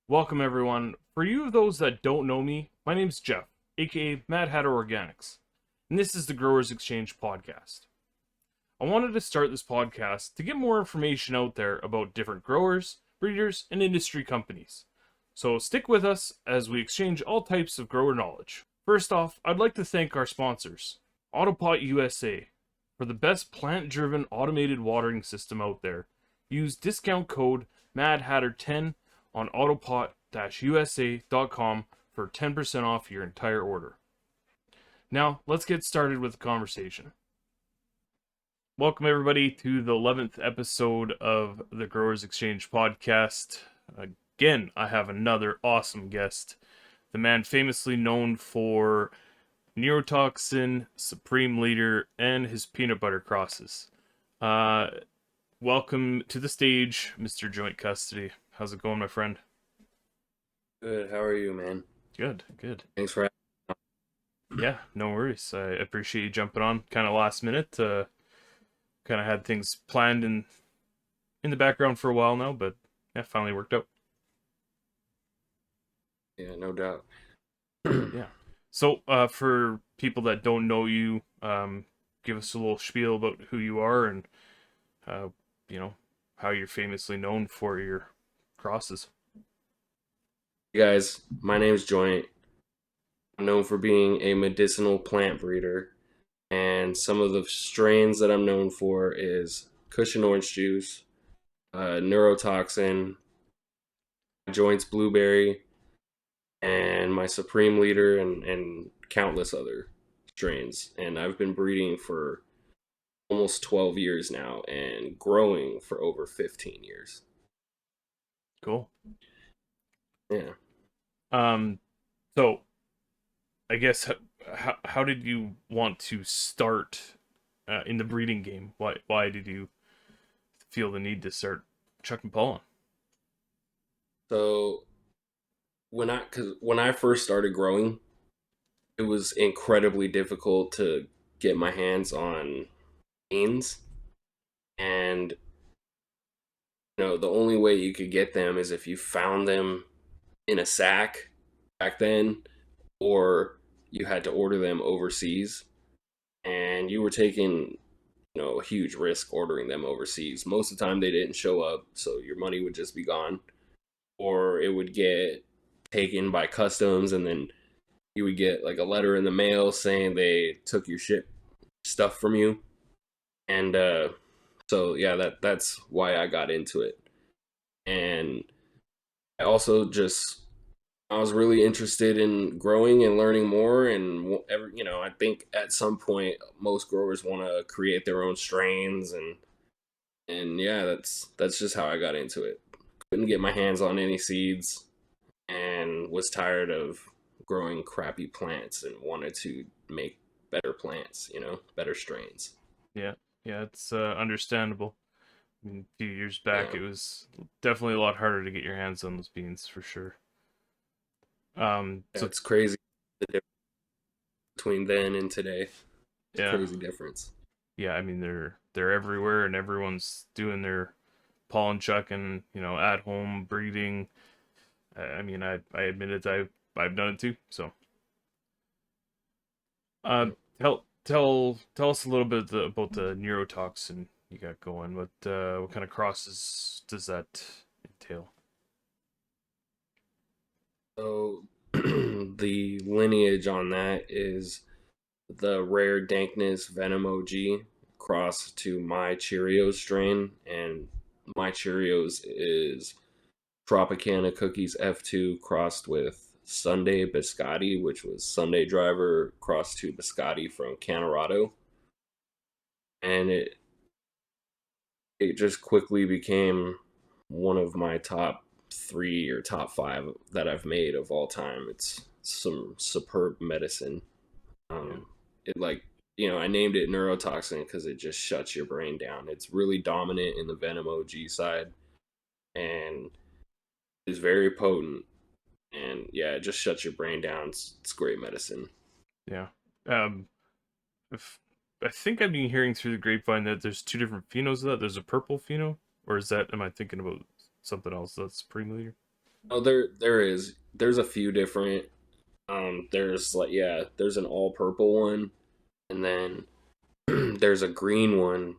Welcome, everyone. For you of those that don't know me, my name's Jeff, aka Mad Hatter Organics, and this is the Growers Exchange podcast. I wanted to start this podcast to get more information out there about different growers, breeders, and industry companies. So stick with us as we exchange all types of grower knowledge. First off, I'd like to thank our sponsors, Autopot USA, for the best plant-driven automated watering system out there. Use discount code MADHATTER10 on autopot-usa.com for 10% off your entire order. Now, let's get started with the conversation. Welcome, everybody, to the 11th episode of the Growers Exchange podcast. Again, I have another awesome guest, the man famously known for neurotoxin, supreme leader, and his peanut butter crosses. Welcome to the stage, Mr. Joint Custody. How's it going, my friend? Good. How are you, man? Good, good. Thanks for Yeah, no worries. I appreciate you jumping on kind of last minute. Kind of had things planned in the background for a while now, but yeah, finally worked out. Yeah, no doubt. Yeah. So, for people that don't know you, give us a little spiel about who you are and, uh, you know, how you're famously known for your crosses. You guys, my name's Joint. I'm known for being a medicinal plant breeder, and some of the strains that I'm known for is cushion orange juice, neurotoxin, Joint's blueberry, and my supreme leader, and countless other strains. And I've been breeding for almost 12 years now and growing for over 15 years. Cool. Yeah. Um, so I guess how did you want to start in the breeding game? Why did you feel the need to start chucking pollen? So when I first started growing, it was incredibly difficult to get my hands on beans, and the only way you could get them is if you found them in a sack back then, or you had to order them overseas, and you were taking a huge risk ordering them overseas. Most of the time they didn't show up, so your money would just be gone, or it would get taken by customs, and then you would get like a letter in the mail saying they took your ship stuff from you. And so yeah, that's why I got into it. And I also just I was really interested in growing and learning more. And I think at some point most growers want to create their own strains, and yeah, that's just how I got into it. Couldn't get my hands on any seeds and was tired of growing crappy plants and wanted to make better plants, better strains. Yeah, yeah, it's understandable. I mean, a few years back, Yeah, it was definitely a lot harder to get your hands on those beans for sure. So it's crazy the difference between then and today. It's a yeah, crazy difference. yeah. I mean, they're everywhere, and everyone's doing their pollen chucking, at home breeding. I mean, I admit it. I've done it too. So, uh, Yeah. tell us a little bit about the neurotoxin you got going. What kind of crosses does that entail? So the lineage on that is the rare dankness Venom OG crossed to my Cheerios strain, and my Cheerios is Tropicana Cookies F2 crossed with Sunday Biscotti, which was Sunday Driver crossed to Biscotti from Canorado. And it just quickly became one of my top three or top five that I've made of all time. It's some superb medicine. Yeah, It like I named it neurotoxin because it just shuts your brain down. It's really dominant in the Venom OG side and is very potent. And yeah, it just shuts your brain down. It's great medicine. yeah. Um, if I think I've been hearing through the grapevine that there's two different phenos of that. There's a purple pheno, or is that am I thinking about something else? That's Supreme Leader. Oh, there's a few different. There's like there's an all purple one, and then there's a green one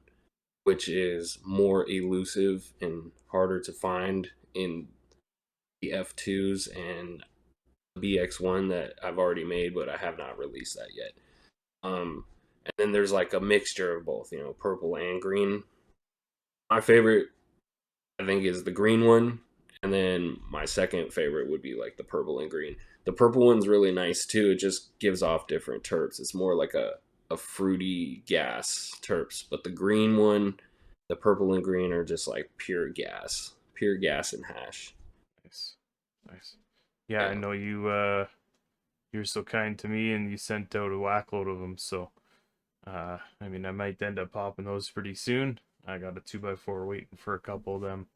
which is more elusive and harder to find in the F2s and BX1 that I've already made, but I have not released that yet. And then there's like a mixture of both, purple and green. My favorite, I think, is the green one, and then my second favorite would be like the purple and green. The purple one's really nice too. It just gives off different terps. It's more like a fruity gas terps, but the green one, the purple and green are just like pure gas and hash. Nice, nice. Yeah, I Yeah, know you. You're so kind to me, and you sent out a whackload of them. So, I mean, I might end up popping those pretty soon. I got a 2x4 waiting for a couple of them.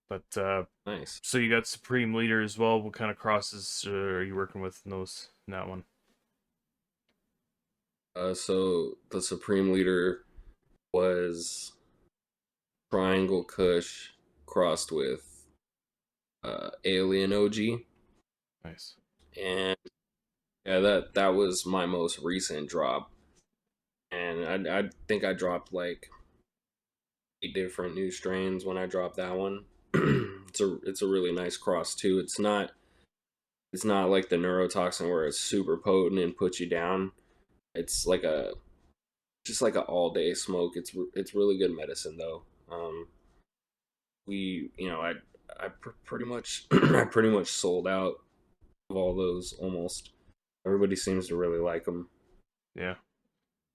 But nice. so you got Supreme Leader as well. What kind of crosses are you working with in that one? So the Supreme Leader was Triangle Kush crossed with Alien OG, Nice. and yeah, that was my most recent drop, and I think I dropped like 8 different new strains when I dropped that one. It's a really nice cross too. It's not like the neurotoxin where it's super potent and puts you down. It's like a just like an all day smoke. It's really good medicine though. We pretty much I pretty much sold out of all those almost. Everybody seems to really like them. Yeah,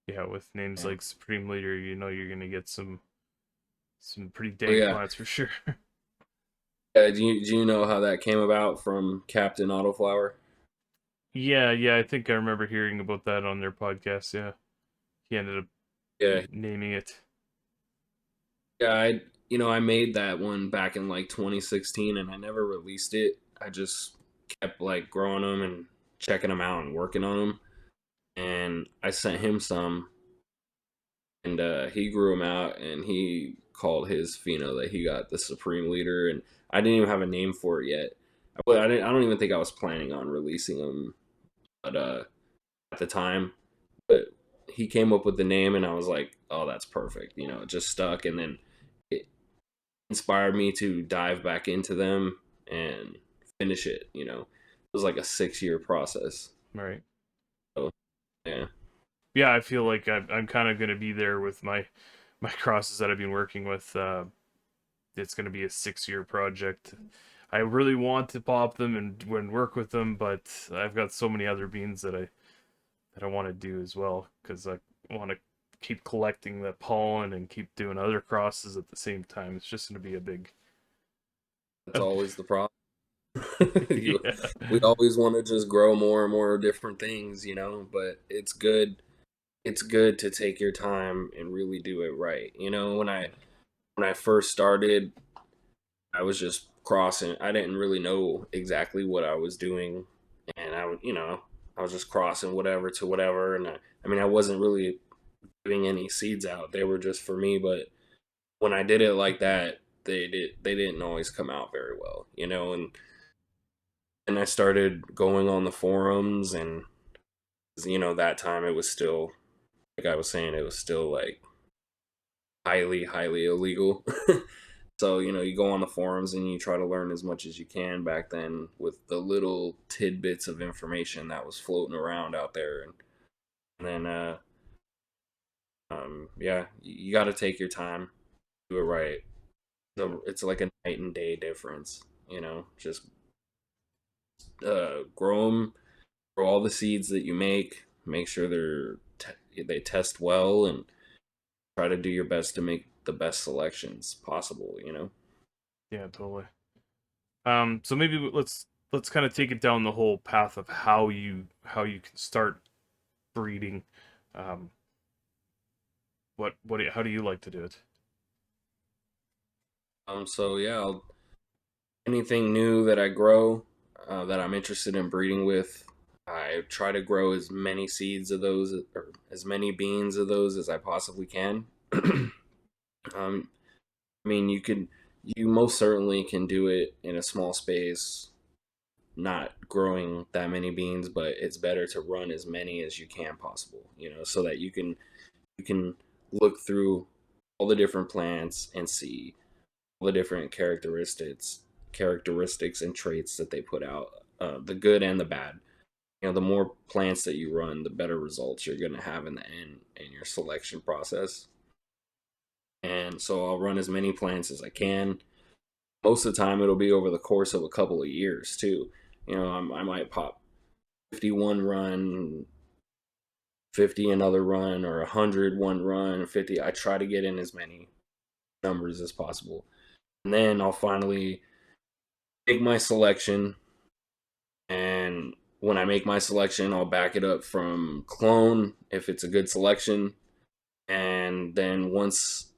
yeah. With names Yeah. like Supreme Leader, you know you're gonna get some pretty Oh dank yeah. plants for sure. Do you know how that came about from Captain Autoflower? Yeah, yeah. I think I remember hearing about that on their podcast. Yeah, he ended up Yeah. naming it. Yeah, I made that one back in like 2016 and I never released it. I just kept like growing them and checking them out and working on them. And I sent him some and he grew them out and he called his pheno that he got the Supreme Leader, and I didn't even have a name for it yet. I don't even think I was planning on releasing them but at the time, but he came up with the name and I was like, "Oh, that's perfect." It just stuck, and then it inspired me to dive back into them and finish it. It was like a 6 year process. Right. So yeah, Yeah, I feel like I'm kind of gonna be there with my crosses that I've been working with. It's gonna be a 6 year project. I really want to pop them and work with them, but I've got so many other beans that I want to do as well because I want to keep collecting the pollen and keep doing other crosses at the same time. It's just gonna be that's a always the problem. you, yeah, we always want to just grow more and more different things, but it's good. It's good to take your time and really do it right. When I first started, I was just crossing. I didn't really know exactly what I was doing, and I was just crossing whatever to whatever, and I mean, I wasn't really giving any seeds out. They were just for me, but when I did it like that, they didn't always come out very well, and I started going on the forums, and that time it was still, like I was saying, it was still like highly illegal. So, you go on the forums and you try to learn as much as you can back then with the little tidbits of information that was floating around out there. And then, yeah, you got to take your time, do it right. So it's like a night and day difference, just grow them, grow all the seeds that you make sure they test well, and try to do your best to make the best selections possible. yeah, totally. So maybe let's kind of take it down the whole path of how you can start breeding. Um, how do you like to do it? So yeah, anything new that I grow, that I'm interested in breeding with, I try to grow as many seeds of those or as many beans of those as I possibly can. I mean, you most certainly can do it in a small space, not growing that many beans, but it's better to run as many as you can possible, so that you can look through all the different plants and see all the different characteristics and traits that they put out, the good and the bad. The more plants that you run, the better results you're going to have in the end in your selection process. And so I'll run as many plants as I can. Most of the time, it'll be over the course of a couple of years too. I might pop 51 run, 50 another run, or 100 one run, 50. I try to get in as many numbers as possible. And then I'll finally make my selection. And when I make my selection, I'll back it up from clone if it's a good selection. And then once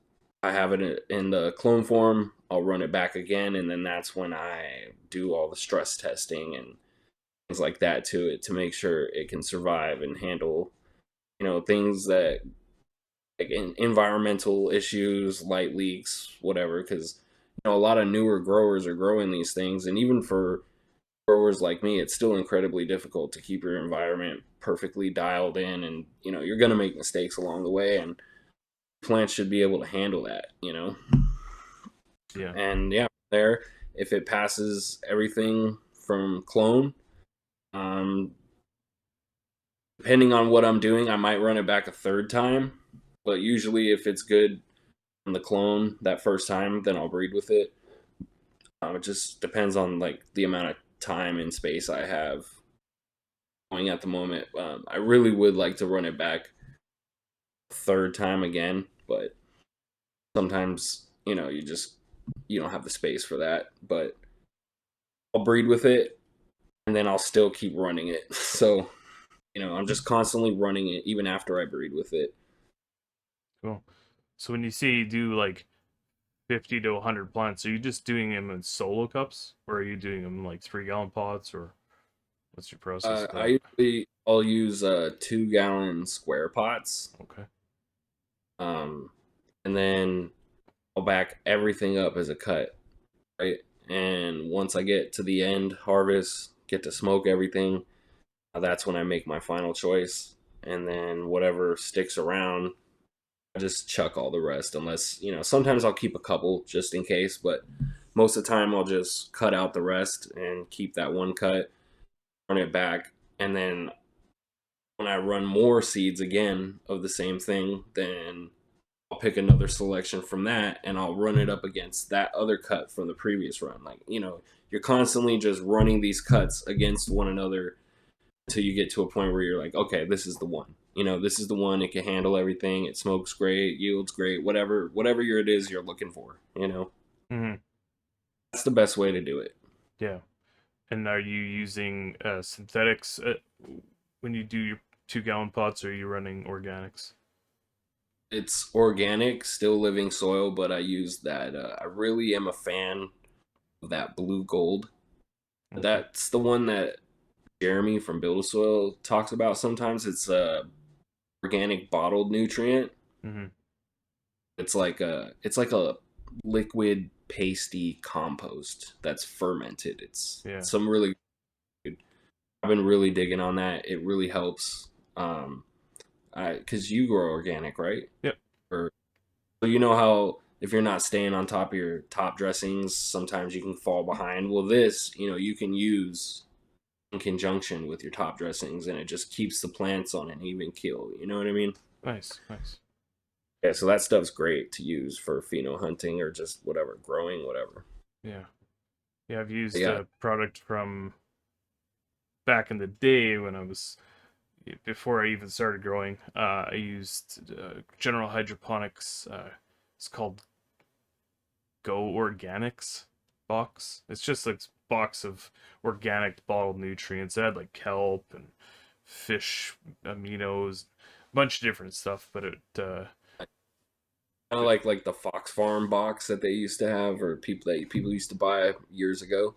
I have it in the clone form, I'll run it back again. And then that's when I do all the stress testing and things like that to it to make sure it can survive and handle, things that like environmental issues, light leaks, whatever. Because a lot of newer growers are growing these things, and even for growers like me, it's still incredibly difficult to keep your environment perfectly dialed in, and you're going to make mistakes along the way, and plants should be able to handle that. Yeah. And yeah, there, if it passes everything from clone, um, depending on what I'm doing, I might run it back a third time. But usually, if it's good on the clone that first time, then I'll breed with it. It just depends on like the amount of time and space I have going at the moment. I really would like to run it back a third time again, but sometimes you don't have the space for that. But I'll breed with it, and then I'll still keep running it. So I'm just constantly running it even after I breed with it. Cool. So when you say you do like 50 to 100 plants, are you just doing them in solo cups, or are you doing them in like 3-gallon pots, or what's your process with that? I'll use 2-gallon square pots, Okay. um, and then I'll back everything up as a cut, right? And once I get to the end harvest, get to smoke everything, that's when I make my final choice. And then whatever sticks around, I just chuck all the rest. Unless sometimes I'll keep a couple just in case, but most of the time I'll just cut out the rest and keep that one cut, run it back, and then when I run more seeds again of the same thing, then I'll pick another selection from that and I'll run it up against that other cut from the previous run. Like, you're constantly just running these cuts against one another until you get to a point where you're like, okay, this is the one. This is the one. It can handle everything. It smokes great, yields great, whatever it is you're looking for. Mm-hmm. That's the best way to do it. Yeah. And are you using synthetics when you do your 2-gallon pots, or are you running organics? It's organic, still living soil, but I use that. I really am a fan of that blue gold. Okay. That's the one that Jeremy from Build a Soil talks about sometimes. It's a organic bottled nutrient. Mm-hmm. It's like a liquid pasty compost that's fermented. It's Yeah. some really good. I've been really digging on that. It really helps. Because you grow organic, right? Yep. Or so you know how if you're not staying on top of your top dressings, sometimes you can fall behind. Well, this you can use in conjunction with your top dressings, and it just keeps the plants on an even keel. You know what I mean? Nice. Nice. Yeah, so that stuff's great to use for pheno hunting or just whatever, growing, whatever. Yeah. Yeah. I've But used yeah, a product from back in the day when I was before I even started growing. I used General Hydroponics. It's called Go Organics box. It's just like a box of organic bottled nutrients. It had like kelp and fish aminos, a bunch of different stuff. But kind of like the Fox Farm box that they used to have, or people used to buy years ago,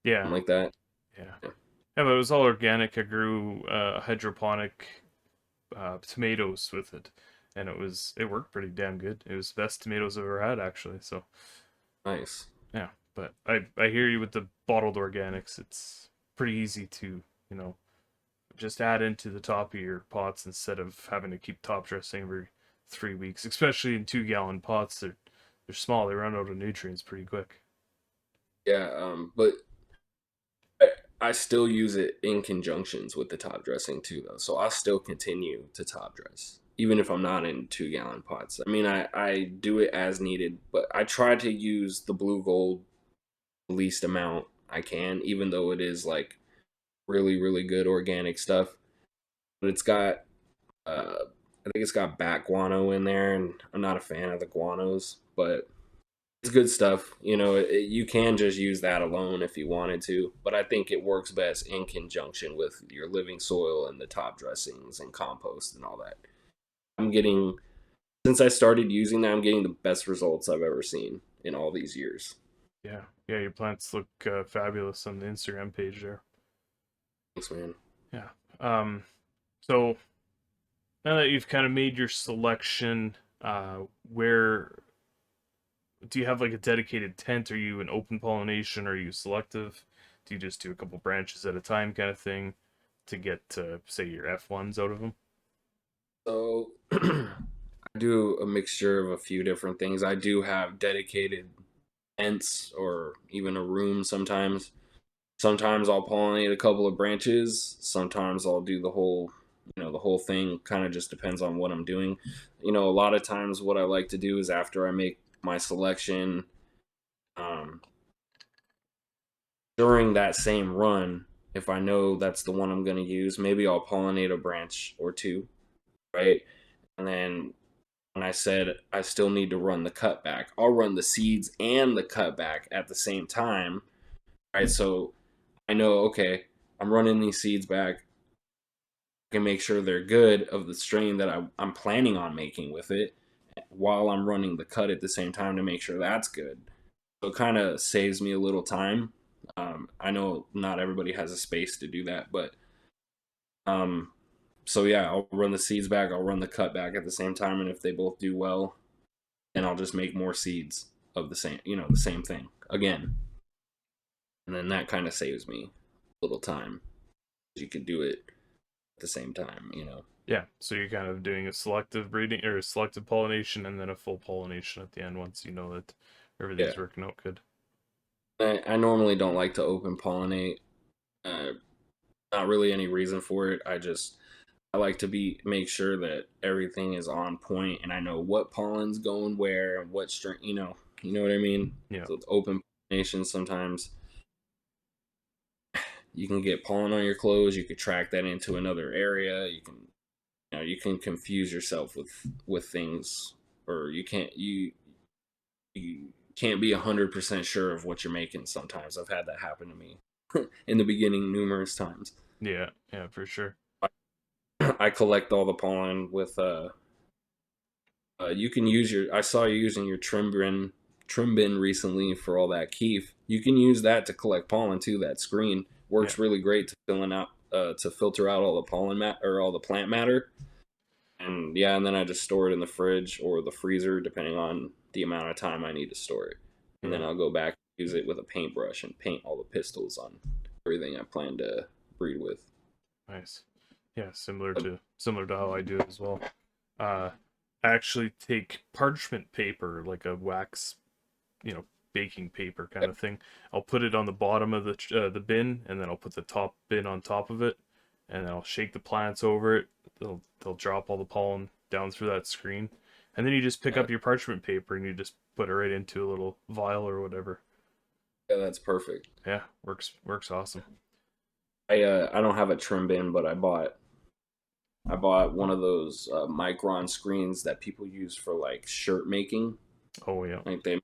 yeah, something like that. yeah, Yeah. yeah. But it was all organic. I grew hydroponic tomatoes with it, and it worked pretty damn good. It was the best tomatoes I've ever had, actually. So Nice. Yeah, but I hear you with the bottled organics. It's pretty easy to, you know, just add into the top of your pots instead of having to keep top dressing every 3 weeks, especially in 2 gallon pots. They're small. They run out of nutrients pretty quick. Yeah, but I, I still use it in conjunctions with the top dressing too, though. So I still continue to top dress, even if I'm not in 2 gallon pots. I mean, I do it as needed, but I try to use the blue gold the least amount I can, even though it is like really, really good organic stuff. But it's got, I think it's got bat guano in there, and I'm not a fan of the guanos, but it's good stuff. You can just use that alone if you wanted to, but I think it works best in conjunction with your living soil and the top dressings and compost and all that. I'm getting, since I started using that, I'm getting the best results I've ever seen in all these years. Yeah, yeah, your plants look fabulous on the Instagram page there. Thanks, man. Yeah. So now that you've kind of made your selection, where do you have like a dedicated tent? Are you an open pollination? Are you selective? Do you just do a couple branches at a time kind of thing to get say your F1s out of them? So I do a mixture of a few different things. I do have dedicated tents or even a room sometimes. Sometimes I'll pollinate a couple of branches. Sometimes I'll do the whole thing. Kind of just depends on what I'm doing. A lot of times what I like to do is after I make my selection, um, during that same run, if I know that's the one I'm going to use, maybe I'll pollinate a branch or two, right? And then when I said I still need to run the cutback, I'll run the seeds and the cutback at the same time, right? So I know, okay, I'm running these seeds back. I can make sure they're good of the strain that I'm planning on making with it while I'm running the cut at the same time to make sure that's good. So it kind of saves me a little time. I know not everybody has a space to do that, but um, so yeah, I'll run the seeds back, I'll run the cut back at the same time, and if they both do well, then I'll just make more seeds of the same thing again, and then that kind of saves me a little time. You could do it at the same time. Yeah, so you're kind of doing a selective breeding or a selective pollination and then a full pollination at the end once you know that Yeah, everything's working out good. I normally don't like to open pollinate. Uh, Not really any reason for it. I like to make sure that everything is on point and I know what pollen's going where and what string. You know what I mean. Yeah, So it's open pollination. Sometimes you can get pollen on your clothes. You could track that into another area. You can confuse yourself with things, or you can't be 100% sure of what you're making. Sometimes I've had that happen to me in the beginning numerous times. yeah, yeah, for sure. I collect all the pollen with you can use your I saw you using your trim bin recently for all that keef. You can use that to collect pollen too. That screen Yeah, works really great to filter out all the pollen or all the plant matter. And yeah, and then I just store it in the fridge or the freezer depending on the amount of time I need to store it. And then yeah, I'll go back and use it with a paintbrush and paint all the pistils on everything I plan to breed with. nice. Yeah, similar But to similar to how I do it as well. Uh, I actually take parchment paper, like a wax, you know, baking paper kind of thing. I'll put it on the bottom of the bin, and then I'll put the top bin on top of it, and then I'll shake the plants over it. They'll drop all the pollen down through that screen, and then you just pick uh, up your parchment paper and you just put it right into a little vial or whatever. yeah, that's perfect. Yeah, works awesome. I don't have a trim bin, but I bought one of those micron screens that people use for like shirt making. Oh yeah, Like they make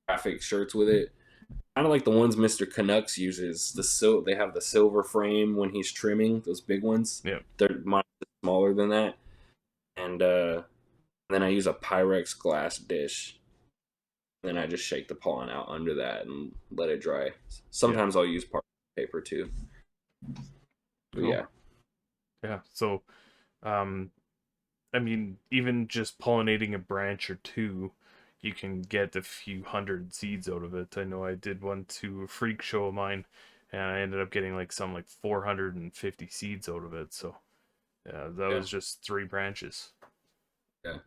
graphic shirts with it. Kind of like the ones Mr. Canucks uses. They have the silver frame when he's trimming those big ones. yeah, They're mine is smaller than that, and then I use a Pyrex glass dish. Then I just shake the pollen out under that and let it dry. yeah. Sometimes I'll use parchment paper too. But Cool. yeah, Yeah. So, um, I mean, even just pollinating a branch or two you can get a few hundred seeds out of it. I know I did one to a freak show of mine, and I ended up getting like 450 seeds out of it. So yeah, that Yeah, was just three branches. yeah.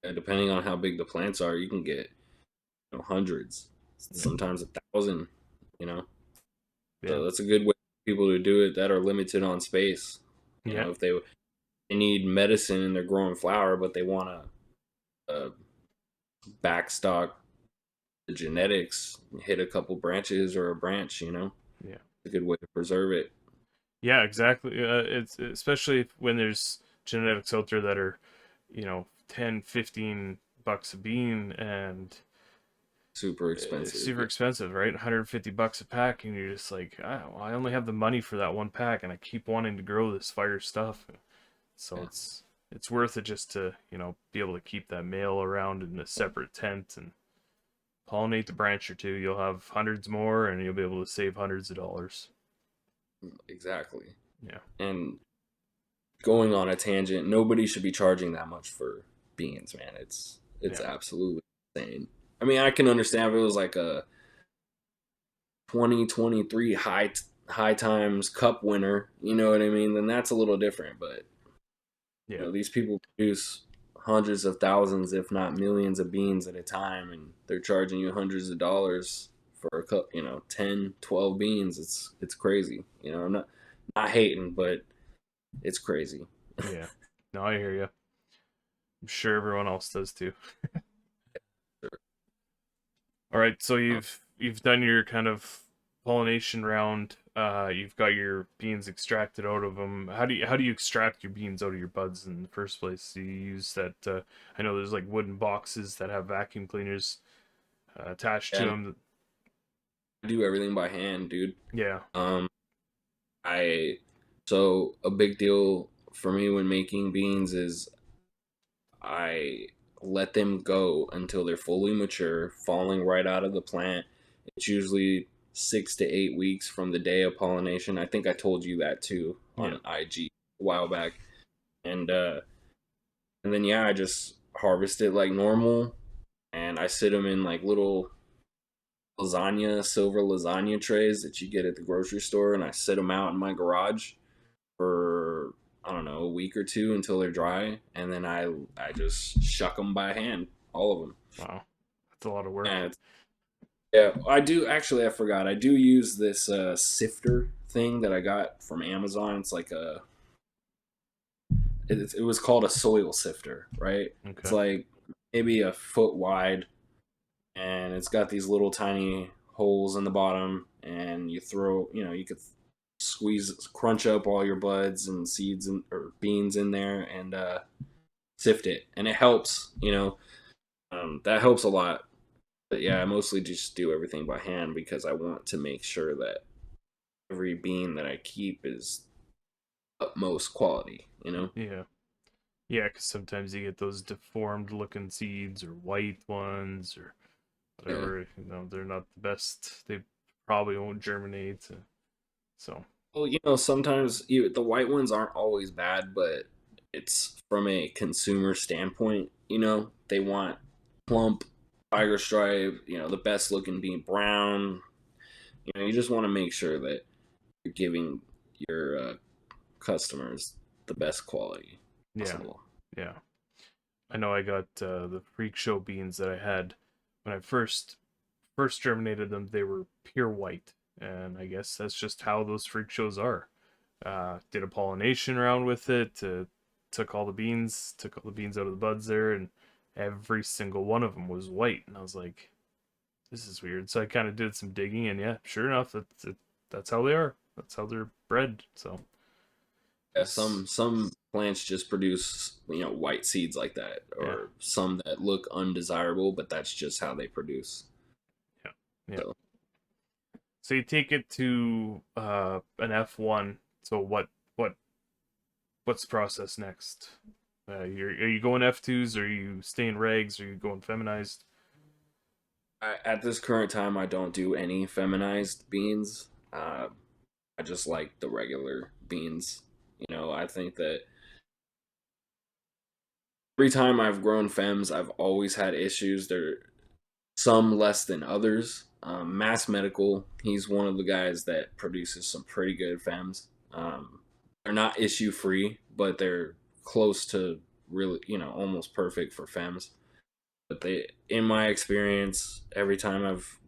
And depending on how big the plants are, you can get hundreds, Yeah, sometimes 1,000. You know, yeah, so that's a good way for people to do it that are limited on space. yeah, If they need medicine and they're growing flower, but they want to backstock the genetics, hit a couple branches or a branch. yeah. It's a good way to preserve it. Yeah, exactly. It's especially when there's genetics out there that are, 10, 15 bucks a bean and Super expensive. super Yeah, expensive, right? 150 bucks a pack, and you're just like, I only have the money for that one pack, and I keep wanting to grow this fire stuff. So yeah. it's worth it just to, be able to keep that male around in a separate tent and pollinate the branch or two. You'll have hundreds more, and you'll be able to save hundreds of dollars. Exactly. Yeah, And going on a tangent, nobody should be charging that much for beans, man. It's yeah, absolutely insane. I mean, I can understand if it was like a 2023 high times cup winner, you know what I mean? Then that's a little different, but yeah, these people produce hundreds of thousands, if not millions of beans at a time, and they're charging you hundreds of dollars for a cup, 10, 12 beans. It's crazy. I'm not hating, but it's crazy. yeah. No, I hear you. I'm sure everyone else does too. All right, so you've done your kind of pollination round. You've got your beans extracted out of them. How do you extract your beans out of your buds in the first place? Do you use that? I know there's like wooden boxes that have vacuum cleaners attached to And them. I do everything by hand, dude. Yeah, Um, I so a big deal for me when making beans is I let them go until they're fully mature, falling right out of the plant. It's usually 6 to 8 weeks from the day of pollination. I think I told you that too yeah, on IG a while back. And then yeah, I just harvest it like normal, and I sit them in like little silver lasagna trays that you get at the grocery store, and I sit them out in my garage for I don't know a week or two until they're dry, and then I just shuck them by hand, all of them. wow, that's a lot of work. And yeah, I do actually. I forgot. I do use this sifter thing that I got from Amazon. It's like it was called a soil sifter, right? It's Okay, like maybe a foot wide, and it's got these little tiny holes in the bottom, and you could crunch up all your buds and seeds or beans in there, and sift it, and it helps. That helps a lot. But yeah, I mostly just do everything by hand because I want to make sure that every bean that I keep is utmost quality. yeah, yeah. Because sometimes you get those deformed looking seeds or white ones or Yeah. whatever. They're not the best. They probably won't germinate. So Well, sometimes the white ones aren't always bad, but it's from a consumer standpoint. They want plump, tiger stripe, the best looking bean brown. You just want to make sure that you're giving your customers the best quality yeah, possible. yeah. I know I got the freak show beans that I had when I first germinated them. They were pure white, and I guess that's just how those freak shows are. Did a pollination round with it. Took all the beans out of the buds there, and every single one of them was white. And I was like, "This is weird." So I kind of did some digging, and yeah, sure enough, that's how they are. That's how they're bred. So Yeah, just some plants just produce white seeds like that, yeah, or some that look undesirable, but that's just how they produce. yeah, yeah. So So you take it to an F1. So what's the process next? Are you going F2s? Are you staying regs? Are you going feminized? at this current time, I don't do any feminized beans. I just like the regular beans. I think that every time I've grown femmes, I've always had issues. There some less than others. Mass Medical, he's one of the guys that produces some pretty good femmes. They're not issue free, but they're close to really, almost perfect for femmes. But in my experience, every time I've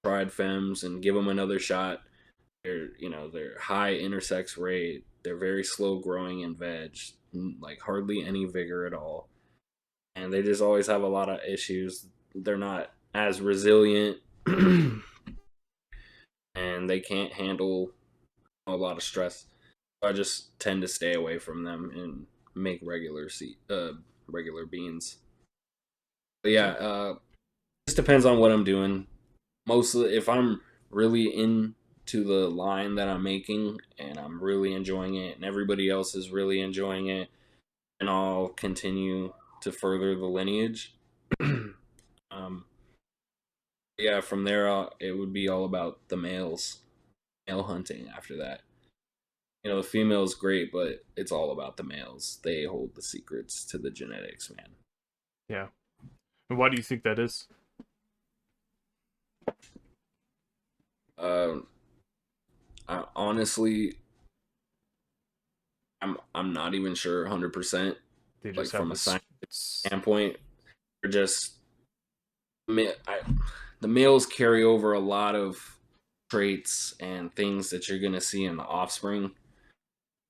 tried femmes and give them another shot, they're high intersex rate. They're very slow growing in veg, like hardly any vigor at all, and they just always have a lot of issues. They're not as resilient, and they can't handle a lot of stress. I just tend to stay away from them and make regular beans. But yeah, Okay. just depends on what I'm doing. Mostly, if I'm really into the line that I'm making and I'm really enjoying it, and everybody else is really enjoying it, and I'll continue to further the lineage. um, yeah, from there, it would be all about the males, male hunting after that. The female's great, but it's all about the males. They hold the secrets to the genetics, man. Yeah. And why do you think that is? Uh, honestly, I'm not even sure 100%. They Like just have from a this. science standpoint, they're just the males carry over a lot of traits and things that you're gonna see in the offspring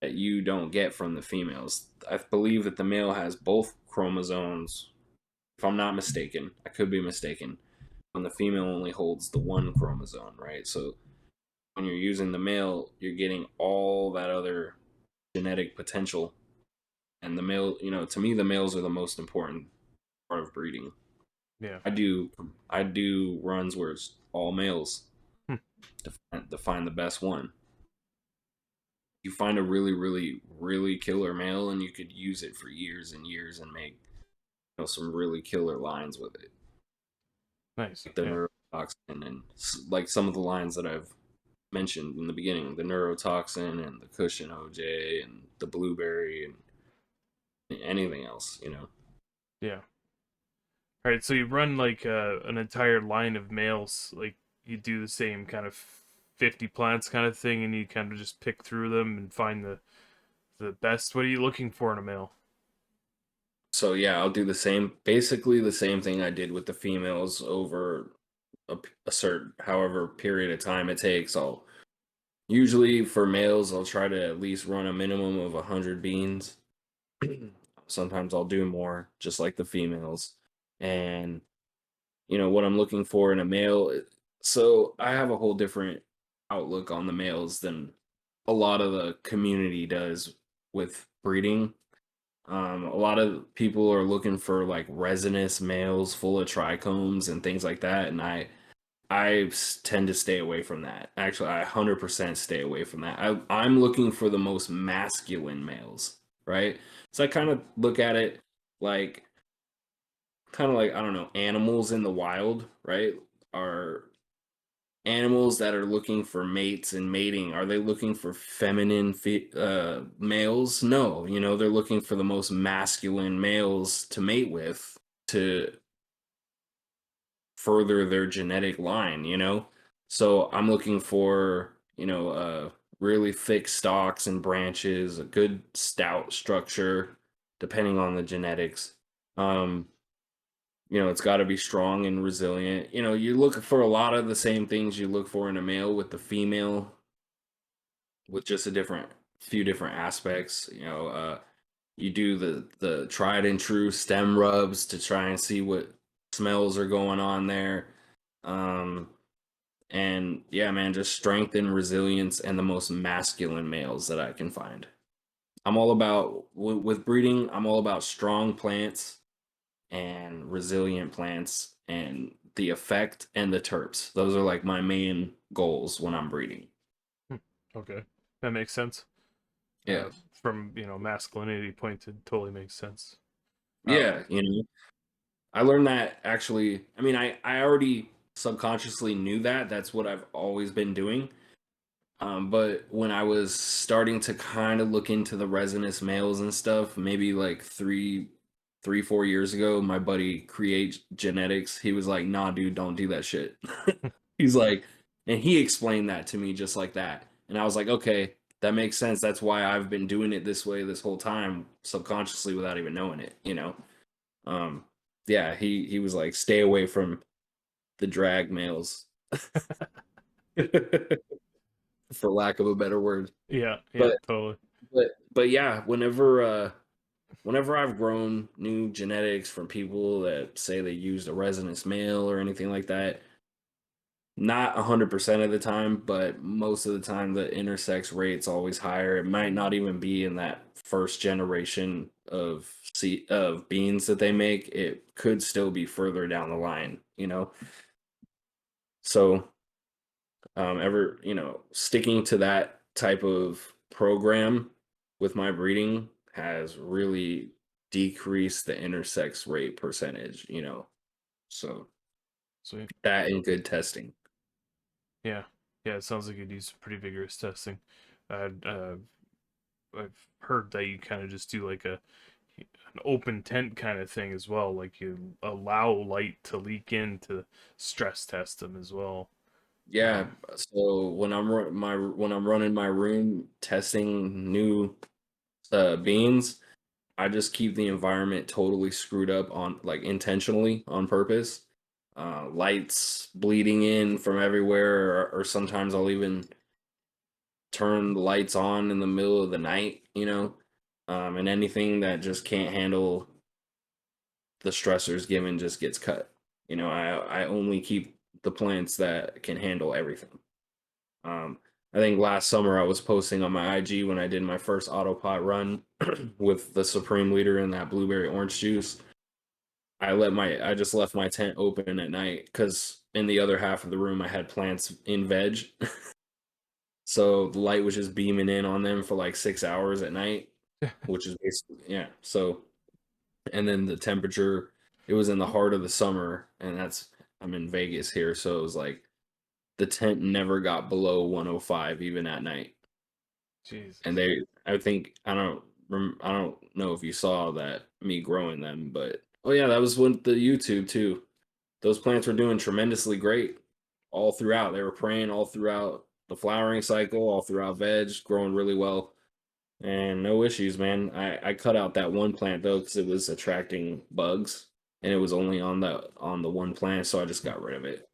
that you don't get from the females. I believe that the male has both chromosomes. If I'm not mistaken, I could be mistaken. When the female only holds the one chromosome, right? So when you're using the male, you're getting all that other genetic potential. And the male, to me, the males are the most important part of breeding. Yeah. I do runs where it's all males Hmm. to find the best one. You find a really, really, really killer male, and you could use it for years and years and make some really killer lines with it, Nice. like the Yeah. neurotoxin and like some of the lines that I've mentioned in the beginning, the neurotoxin and the cushion OJ and the blueberry and anything else. Yeah. All right. So you run like an entire line of males. Like you do the same kind of 50 plants kind of thing, and you kind of just pick through them and find the best. What are you looking for in a male? So yeah, I'll do basically the same thing I did with the females over a certain however period of time it takes. I'll usually for males, I'll try to at least run a minimum of 100 beans. Sometimes I'll do more, just like the females. And what I'm looking for in a male. So I have a whole different outlook on the males than a lot of the community does with breeding. A lot of people are looking for like resinous males full of trichomes and things like that, and I tend to stay away from that. Actually, I 100% stay away from that. I'm looking for the most masculine males, right? So I kind of look at it like I don't know, animals in the wild, right? Are animals that are looking for mates and mating, are they looking for feminine males? No, they're looking for the most masculine males to mate with to further their genetic line. So I'm looking for really thick stalks and branches, a good stout structure depending on the genetics. um it's got to be strong and resilient. You look for a lot of the same things you look for in a male with the female, with just a few different aspects. You do the tried and true stem rubs to try and see what smells are going on there. Um, and yeah, man, just strength and resilience and the most masculine males that I can find. I'm all about with breeding. I'm all about strong plants and resilient plants and the effect and the terps. Those are like my main goals when I'm breeding. Hmm. Okay, that makes sense. Yeah. From masculinity point, it totally makes sense. Yeah. I learned that actually. I mean, I already subconsciously knew that. That's what I've always been doing. But when I was starting to kind of look into the resinous males and stuff, maybe like 3 4 years ago, my buddy Create Genetics, he was like, nah, dude, don't do that shit. He's like, and he explained that to me just like that. And I was like, okay, that makes sense. That's why I've been doing it this way this whole time, subconsciously without even knowing it, you know? Um, yeah, he was like, stay away from the drag males, for lack of a better word. Yeah, yeah, But totally. but yeah, whenever I've grown new genetics from people that say they used a resonance male or anything like that, not 100% of the time, but most of the time the intersex rate's always higher. It might not even be in that first generation of beans that they make. It could still be further down the line, you know. So ever sticking to that type of program with my breeding has really decreased the intersex rate percentage, so Sweet. that and good testing. Yeah, yeah. It sounds like you do some pretty vigorous testing. Uh, I've heard that you kind of just do like an open tent kind of thing as well. Like you allow light to leak in to stress test them as well. Yeah, Um, so when I'm running my room testing new beans, I just keep the environment totally screwed up on like intentionally on purpose. Lights bleeding in from everywhere, or sometimes I'll even turn the lights on in the middle of the night, and anything that just can't handle the stressors given just gets cut. I only keep the plants that can handle everything. Um, I think last summer I was posting on my IG when I did my first autopot run with the Supreme Leader and that blueberry orange juice. I just left my tent open at night because in the other half of the room I had plants in veg. So the light was just beaming in on them for like 6 hours at night, which is basically, yeah. So, and then the temperature, it was in the heart of the summer, and I'm in Vegas here. So it was like the tent never got below 105 even at night. And Jesus. I think, I don't know if you saw that me growing them, but oh yeah, that was with the YouTube too. Those plants were doing tremendously great all throughout. They were praying all throughout the flowering cycle, all throughout veg, growing really well, and no issues, man. I cut out that one plant though because it was attracting bugs, and it was only on the one plant, so I just got rid of it.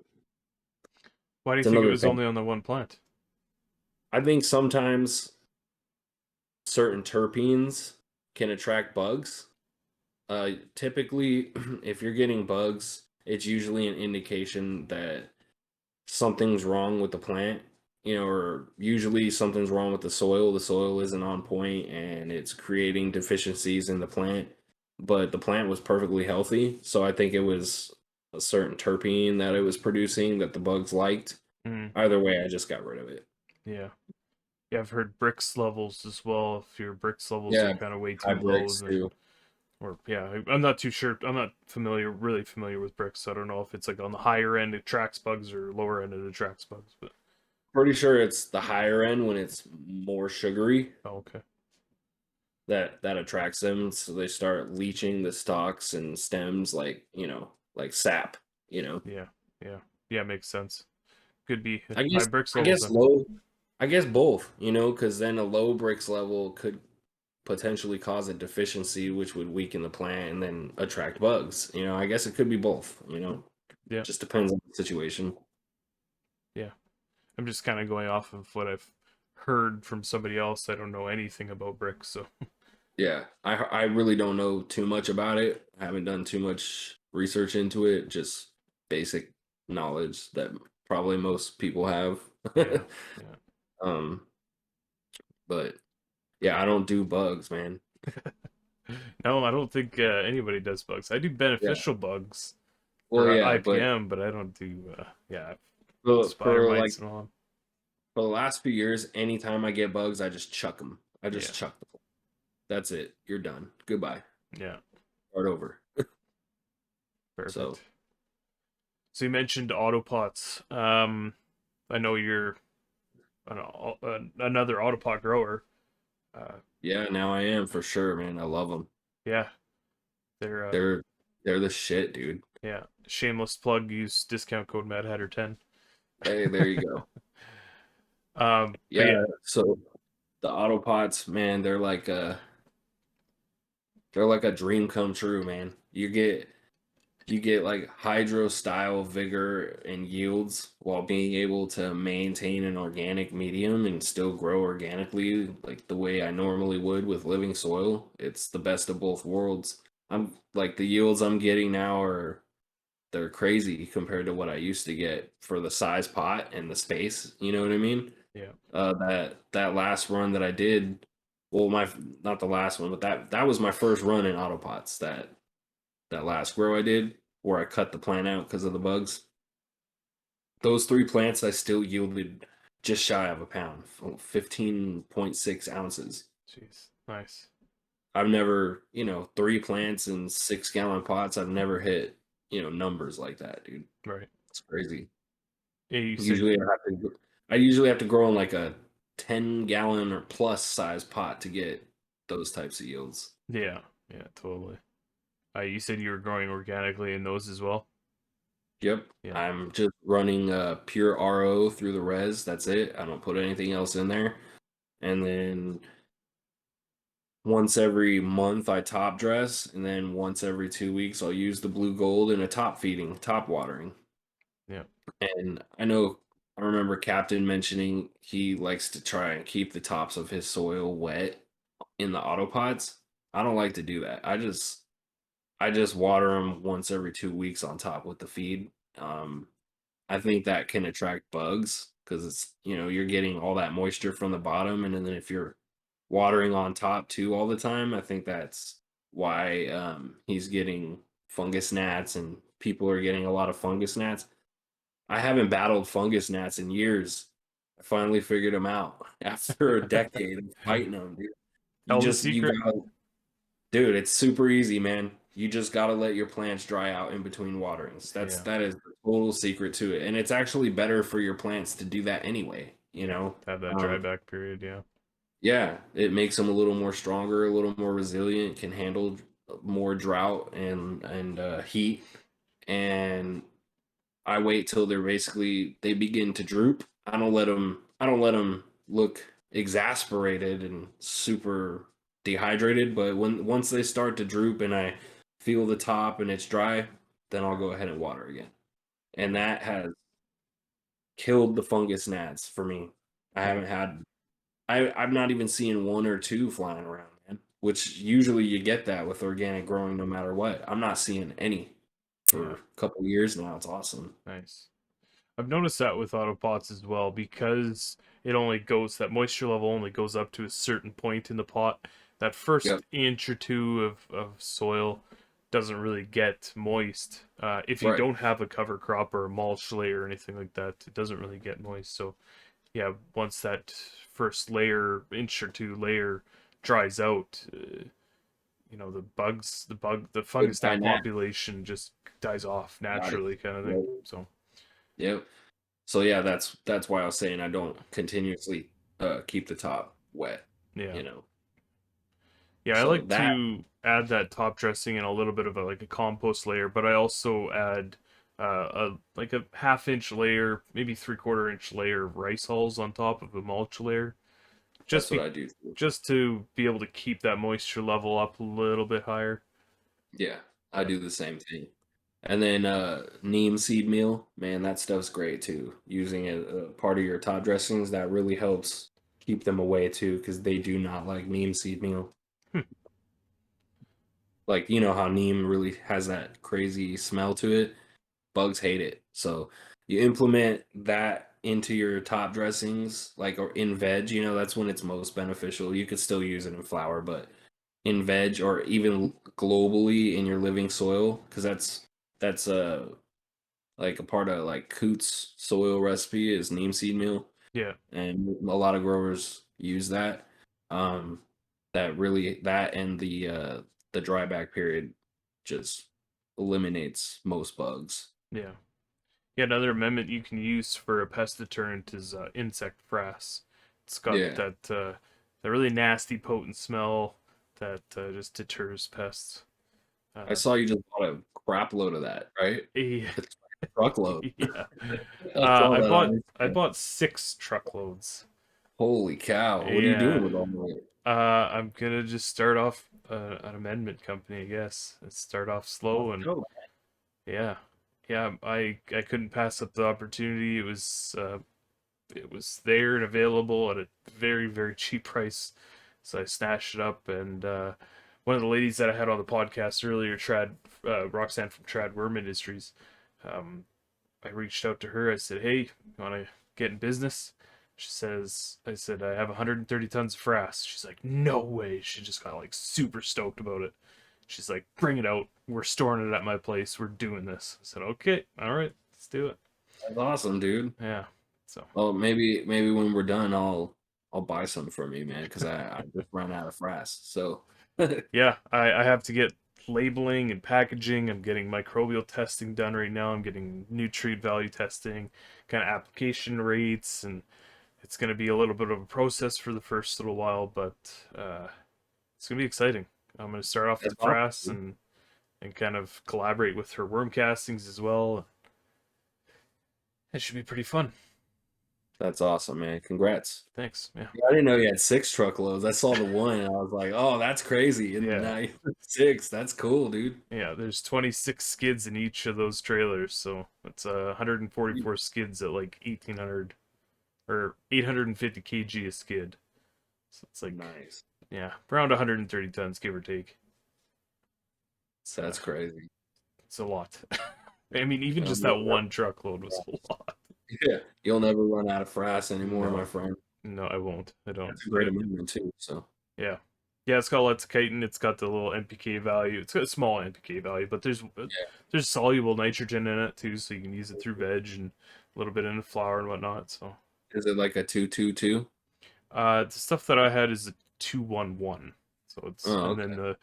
Why do you It's think it another was thing. only on the one plant? I think sometimes certain terpenes can attract bugs. Typically, if you're getting bugs, it's usually an indication that something's wrong with the plant, or usually something's wrong with the soil. The soil isn't on point and it's creating deficiencies in the plant, but the plant was perfectly healthy. So I think it was a certain terpene that it was producing that the bugs liked. Mm, Either way, I just got rid of it. yeah. Yeah, I've heard Brix levels as well. If your Brix levels are Yeah, kind of way high too low, bricks then too. or yeah, I'm not too sure. I'm not really familiar with Brix. So I don't know if it's like on the higher end it tracks bugs or lower end it attracts bugs. But Pretty sure it's the higher end when it's more sugary oh, okay. that attracts them. So they start leaching the stalks and stems like, like sap, you know. Yeah, yeah, yeah. Makes sense. Could be I high guess Brix I levels guess then. low I guess both, because then a low bricks level could potentially cause a deficiency which would weaken the plant and then attract bugs. I guess it could be both. Yeah, Just depends on the situation. yeah. I'm just kind of going off of what I've heard from somebody else. I don't know anything about Brix, so Yeah. I really don't know too much about it. I haven't done too much research into it, just basic knowledge that probably most people have. yeah, yeah. um but yeah, I don't do bugs, man. No, I don't think anybody does bugs. I do Yeah. beneficial bugs Well, for yeah, but IPM, but I don't do yeah, spider for like mites and all. for the last few years, anytime I get bugs, I just chuck them. I just Yeah, chuck them. That's it. You're done. Goodbye. yeah, Start over. perfect. So So you mentioned autopots. I know you're another autopot grower. Uh, yeah, now I am for sure, man. I love them. yeah. They're They're the shit, dude. yeah, shameless plug. Use discount code MadHatter10. Hey, there you go. But Yeah, yeah, so the autopots, man, they're like a dream come true, man. You get like hydro style vigor and yields while being able to maintain an organic medium and still grow organically like the way I normally would with living soil. It's the best of both worlds. I'm like the yields I'm getting now are they're crazy compared to what I used to get for the size pot and the space. You know what I mean? yeah, That last run that I did, well, my not the last one, but that was my first run in autopots. That last grow I did, where I cut the plant out because of the bugs. Those three plants I still yielded just shy of a pound, 15.6 ounces. jeez, nice, I've never, three plants in 6 gallon pots. I've never hit, numbers like that, dude. right. It's crazy. Yeah, you said Usually I usually have to grow in like a 10 gallon or plus size pot to get those types of yields. yeah, yeah, totally. You said you were growing organically in those as well. Yep. Yeah, I'm just running pure RO through the res. That's it. I don't put anything else in there. And then once every month I top dress, and then once every 2 weeks I'll use the blue gold in a top feeding, top watering. yeah, And I remember Captain mentioning he likes to try and keep the tops of his soil wet in the autopods. I don't like to do that. I just water them once every 2 weeks on top with the feed. Um, I think that can attract bugs because it's, you're getting all that moisture from the bottom. And then if you're watering on top too all the time, I think that's why he's getting fungus gnats and people are getting a lot of fungus gnats. I haven't battled fungus gnats in years. I finally figured them out after a decade of fighting them, dude. tell the You secret. gotta, dude, it's super easy, man. You just gotta let your plants dry out in between waterings. Yeah, That is the total secret to it, and it's actually better for your plants to do that anyway. have that dry Um, back period. Yeah, yeah, it makes them a little more stronger, a little more resilient, can handle more drought and heat. And I wait till they begin to droop. I don't let them look exasperated and super dehydrated, but once they start to droop and I feel the top and it's dry, then I'll go ahead and water again. And that has killed the fungus gnats for me. I yeah, haven't had I'm not even seeing one or two flying around, man. Which usually you get that with organic growing no matter what. I'm not seeing any for yeah. a couple years now. It's awesome. Nice. I've noticed that with autopots as well because that moisture level only goes up to a certain point in the pot. That Yep. first inch or two of soil doesn't really get moist. If you Right. don't have a cover crop or a mulch layer or anything like that, it doesn't really get moist. So yeah, once that first layer, inch or two layer dries out, the Good fungus gnat dynamic. population just dies off Got it. naturally, kind of thing. Right. So Yep. So yeah, that's why I was saying I don't continuously keep the top wet, yeah. you know. Yeah, I So like that to add that top dressing and a little bit of a compost layer, but I also add a half-inch layer, maybe three-quarter-inch layer of rice hulls on top of a mulch layer, just that's what be I do too. just to be able to keep that moisture level up a little bit higher. Yeah, I Yeah, do the same thing. And then neem seed meal, man, that stuff's great too. Using it part of your top dressings, that really helps keep them away too, because they do not like neem seed meal. hmm. Like how neem really has that crazy smell to it. Bugs hate it. So you implement that into your top dressings, like or in veg, that's when it's most beneficial. You could still use it in flour, but in veg or even globally in your living soil, because that's like a part of like Coots soil recipe is neem seed meal, Yeah, and a lot of growers use that. Um, that and the dryback period just eliminates most bugs. yeah, yeah. Another amendment you can use for a pest deterrent is insect frass. It's got Yeah, that really nasty, potent smell that just deters pests. I Uh, saw you just bought a crap load of that, right? yeah, A truckload. yeah. I saw I that on bought I Instagram. bought 6 truckloads. Holy cow! What are you doing Yeah. with all of it? I'm gonna just start off an amendment company, I guess. Let's start off slow Let's and go. yeah, yeah. I couldn't pass up the opportunity. It was there and available at a very very cheap price, so I snatched it up. And one of the ladies that I had on the podcast earlier, Roxanne from Trad Worm Industries, um, I reached out to her. I said, "Hey, you want to get in business?" I said, I have 130 tons of frass. She's like, no way. She just got like super stoked about it. She's like, bring it out. We're storing it at my place. We're doing this. I said, okay, all right, let's do it. That's awesome, dude. Yeah. So, Well, maybe when we're done, I'll buy some from you, man, because I just ran out of frass. So yeah, I have to get labeling and packaging. I'm getting microbial testing done right now. I'm getting nutrient value testing, kind of application rates, and it's going to be a little bit of a process for the first little while, but it's going to be exciting. I'm going to start off with that's the awesome, frass dude. and kind of collaborate with her worm castings as well. It should be pretty fun. That's awesome, man. Congrats. Thanks. Yeah. Yeah, I didn't know you had 6 truckloads. I saw the one and I was like, oh, that's crazy. And Yeah. now you have six. That's cool, dude. Yeah, there's 26 skids in each of those trailers, so it's 144 skids at like 1800 or 850 kg a skid. So it's like, Nice. yeah, around 130 tons, give or take. It's That's crazy. it's a lot. I mean, even You'll just that never, one truckload was a lot. yeah, you'll never run out of frass anymore, my No, friend. no, I won't. I don't. That's a great amendment too. So Yeah, yeah. It's got lots of chitin. It's got the little NPK value. It's got a small NPK value, but there's soluble nitrogen in it too, so you can use it through veg and a little bit in the flour and whatnot. So, is it like a 222? the stuff that I had is a 211. So it's Oh, and then okay.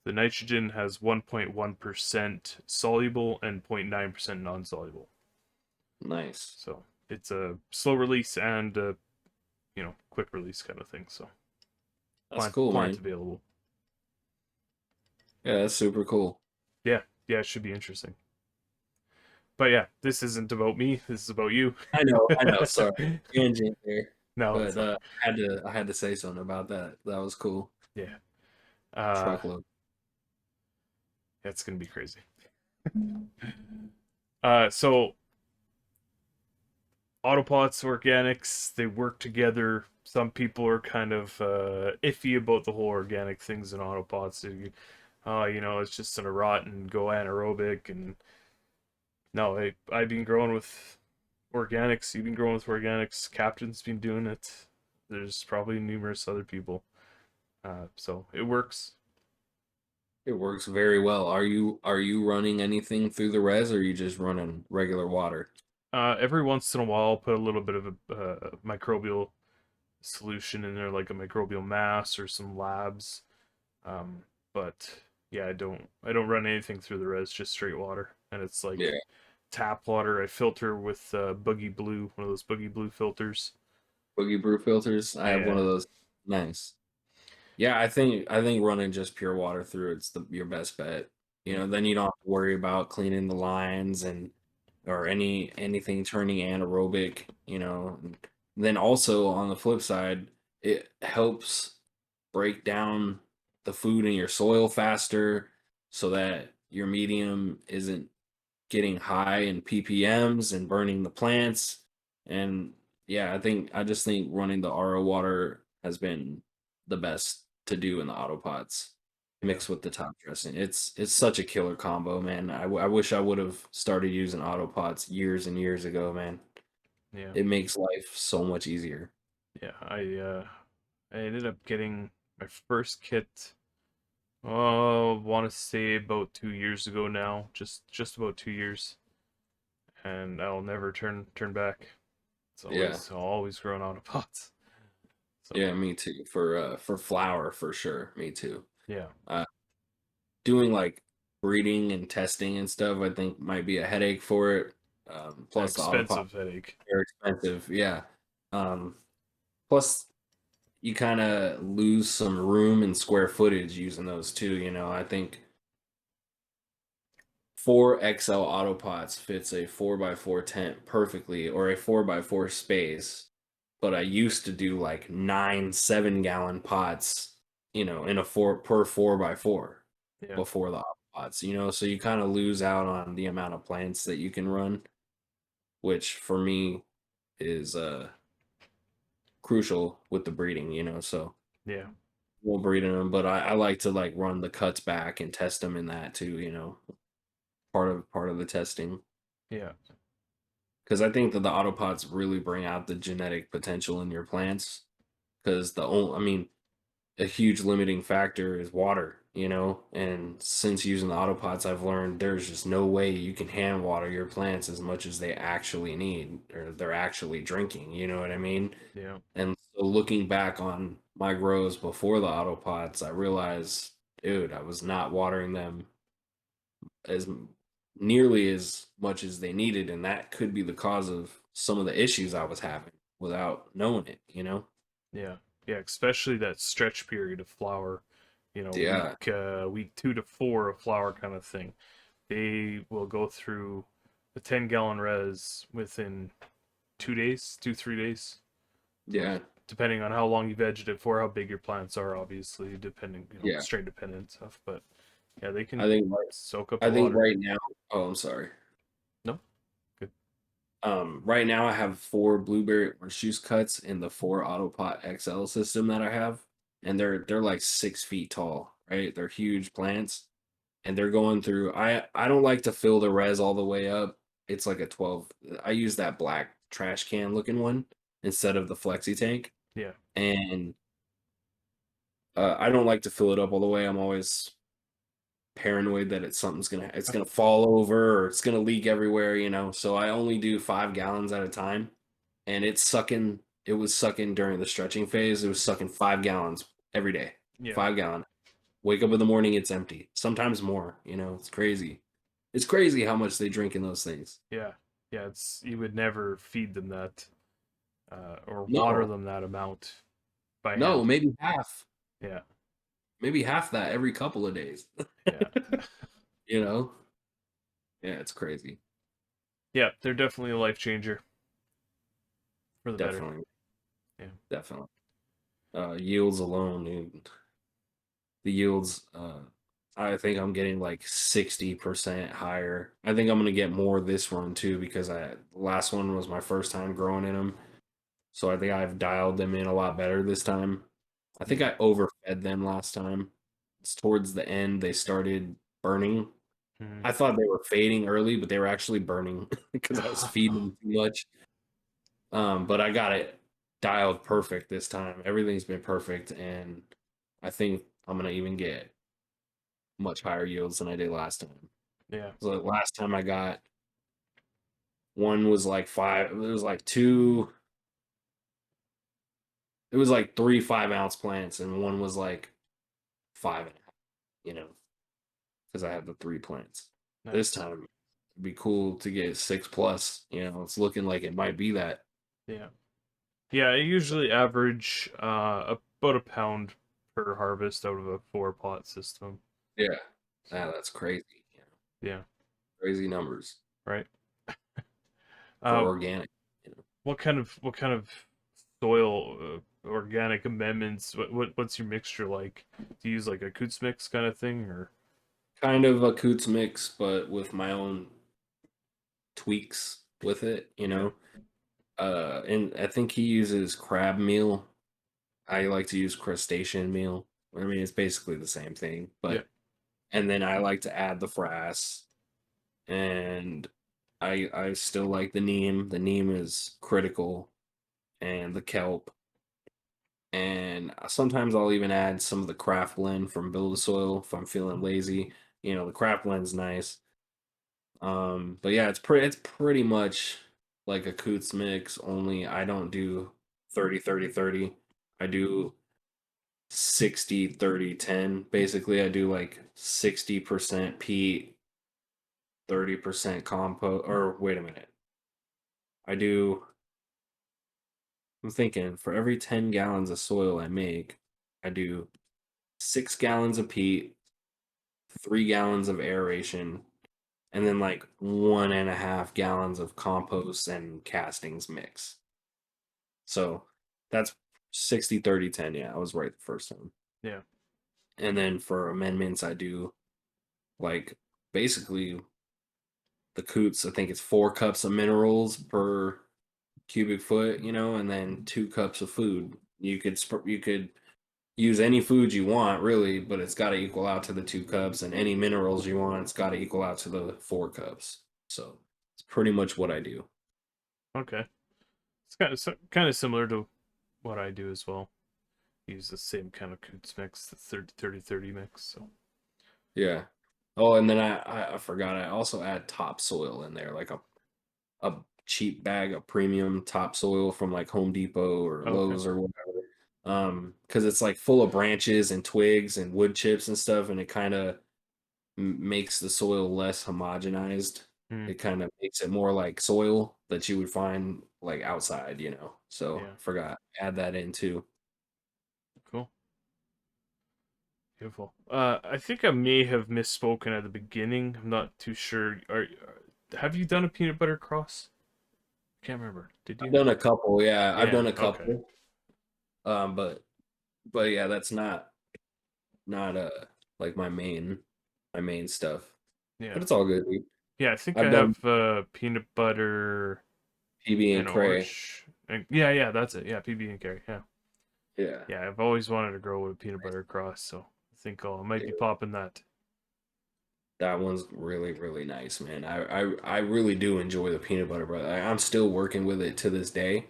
the nitrogen has 1.1% soluble and 0.9% non-soluble. Nice. So it's a slow release and quick release kind of thing. So That's cool, plant man. available. Yeah, that's super cool. Yeah, yeah, it should be interesting. But yeah, this isn't about me. This is about you. I know. Sorry, tangent there, No, it's but not. I had to say something about that. That was cool. Yeah. Uh, Truckload. it's gonna be crazy. So autopots, organics, they work together. Some people are kind of iffy about the whole organic things in autopots. It's just gonna rot and go anaerobic. And no, I've been growing with organics. You've been growing with organics. Captain's been doing it. There's probably numerous other people. So it works. It works very well. Are you running anything through the res, or are you just running regular water? Every once in a while, I'll put a little bit of a microbial solution in there, like a microbial mass or some labs. Um, but yeah, I don't run anything through the res, just straight water, and it's like Yeah, tap water. I filter with Boogie Blue, one of those Boogie Blue filters. Boogie Brew filters. I have one Yeah, of those. Nice. Yeah, I think running just pure water through it's the your best bet. You yeah, know, then you don't have to worry about cleaning the lines and or anything turning anaerobic, you know. And then also on the flip side, it helps break down the food in your soil faster so that your medium isn't getting high in ppms and burning the plants. And yeah, I just think running the RO water has been the best to do in the autopots yeah, mixed with the top dressing. It's such a killer combo, man. I wish I would have started using autopots years and years ago, man. yeah, It makes life so much easier. yeah. I ended up getting my first kit. Oh, want to say about 2 years ago now, just about 2 years, and I'll never turn back. It's Yeah. always growing out of pots. So Yeah, me too. For flour for sure. Me too. yeah, Uh doing like breeding and testing and stuff, I think might be a headache for it. an Plus the autopilot expensive headache. are expensive. Yeah. Um, plus you kind of lose some room and square footage using those too. You know, I think four XL autopots fits a 4x4 tent perfectly, or a 4x4 space. But I used to do like 9 7 gallon pots, in a four by four Yeah. before the autopots, so you kind of lose out on the amount of plants that you can run, which for me is crucial with the breeding, so Yeah. we'll breed in them, but I like to like run the cuts back and test them in that too, part of the testing. Yeah. Because I think that the autopots really bring out the genetic potential in your plants. Because I mean, a huge limiting factor is water, and since using the autopots, I've learned there's just no way you can hand water your plants as much as they actually need or they're actually drinking, you know what I mean? Yeah. And so looking back on my grows before the autopots, I realized, dude, I was not watering them as nearly as much as they needed, and that could be the cause of some of the issues I was having without knowing it. Yeah. Yeah. Especially that stretch period of flower, Yeah, week 2 to 4 of flower kind of thing. They will go through the 10-gallon res within 2 days, 2 3 days, yeah, depending on how long you've vegged it for, how big your plants are, obviously, depending, yeah. strain dependent and stuff. But yeah, they I can think right. soak up the I think water. right now. Oh, I'm sorry. No, good. Right now I have 4 blueberry orange juice cuts in the 4 Autopot XL system that I have, and they're like 6 feet tall. Right, they're huge plants, and they're going through. I don't like to fill the res all the way up. It's like a 12. I use that black trash can looking one instead of the flexi tank, Yeah, and I don't like to fill it up all the way. I'm always paranoid that it's gonna fall over or it's gonna leak everywhere, So I only do 5 gallons at a time, and it's sucking. It was sucking during the stretching phase. It was sucking 5 gallons every day. yeah, 5 gallon. Wake up in the morning, it's empty. Sometimes more. It's crazy. It's crazy how much they drink in those things. yeah, yeah. It's you would never feed them that or water No, them that amount by no, hand. maybe half. Yeah, Maybe half that every couple of days. yeah, you know? Yeah, it's crazy. yeah. They're definitely a life changer for the better. Definitely. Yeah, Definitely. Yields alone, dude. The yields, I think I'm getting like 60% higher. I think I'm gonna get more this one too because the last one was my first time growing in them. So I think I've dialed them in a lot better this time. I think yeah. I overfed them last time. It's towards the end they started burning. Mhm. I thought they were fading early, but they were actually burning because I was feeding them too much. But I got it dialed perfect this time. Everything's been perfect, and I think I'm gonna even get much higher yields than I did last time. Yeah, So like, last time I got one was like five. It was like two. It was like 3 5 ounce plants, and one was like 5.5. Because I have the 3 plants. This nice. time it'd be cool to get 6 plus. It's looking like it might be that. Yeah, yeah. I usually average about a pound per harvest out of a 4 pot system. Yeah. So That's crazy. yeah, Crazy numbers right. for Uh, organic. what kind of soil organic amendments? What's your mixture like? Do you use like a Coots mix kind of thing, or Kind of a Coots mix, but with my own tweaks with it. yeah, And I think he uses crab meal. I like to use crustacean meal. I mean, it's basically the same thing, yeah, and then I like to add the frass, and I still like the neem. The neem is critical, and the kelp, and sometimes I'll even add some of the craft blend from Build a Soil if I'm feeling lazy. The craft blend's nice. But yeah, it's pretty much like a Coots mix, only I don't do 30 30 30. I do 60 30 10. Basically, I do like 60% peat, 30% compost. Or wait a minute. I do, I'm thinking for every 10 gallons of soil I make, I do 6 gallons of peat, 3 gallons of aeration, and then like 1.5 gallons of compost and castings mix. So that's 60/30/10. Yeah, I was right the first time. Yeah. And then for amendments, I do like basically the coots. I think it's 4 cups of minerals per cubic foot, and then 2 cups of food. You could use any food you want, really, but it's got to equal out to the 2 cups, and any minerals you want, it's got to equal out to the 4 cups. So it's pretty much what I do. Okay. It's kind of similar to what I do as well. Use the same kind of coots mix, the 30-30-30 mix. So Yeah. Oh, and then I forgot. I also add topsoil in there, like a cheap bag of premium topsoil from like Home Depot or okay. Lowe's or whatever. Because it's like full of branches and twigs and wood chips and stuff, and it kind of makes the soil less homogenized. Hmm. It kind of makes it more like soil that you would find like outside. So Yeah. forgot add that in too. Cool. Beautiful. I think I may have misspoken at the beginning. I'm not too sure. Have you done a peanut butter cross? Can't remember. Did I've you? done a couple, yeah. I've Yeah. done a Okay. couple. But yeah, that's not like my main stuff. Yeah. But it's all good, dude. Yeah. I think I I've done have peanut butter PB and and Cray. orange. And yeah, yeah, that's it. Yeah, PB and carry. Yeah. Yeah. Yeah, I've always wanted to grow with a peanut butter cross, so I think I might be Dude, popping that. that one's really, really nice, man. I really do enjoy the peanut butter brother. I'm still working with it to this day.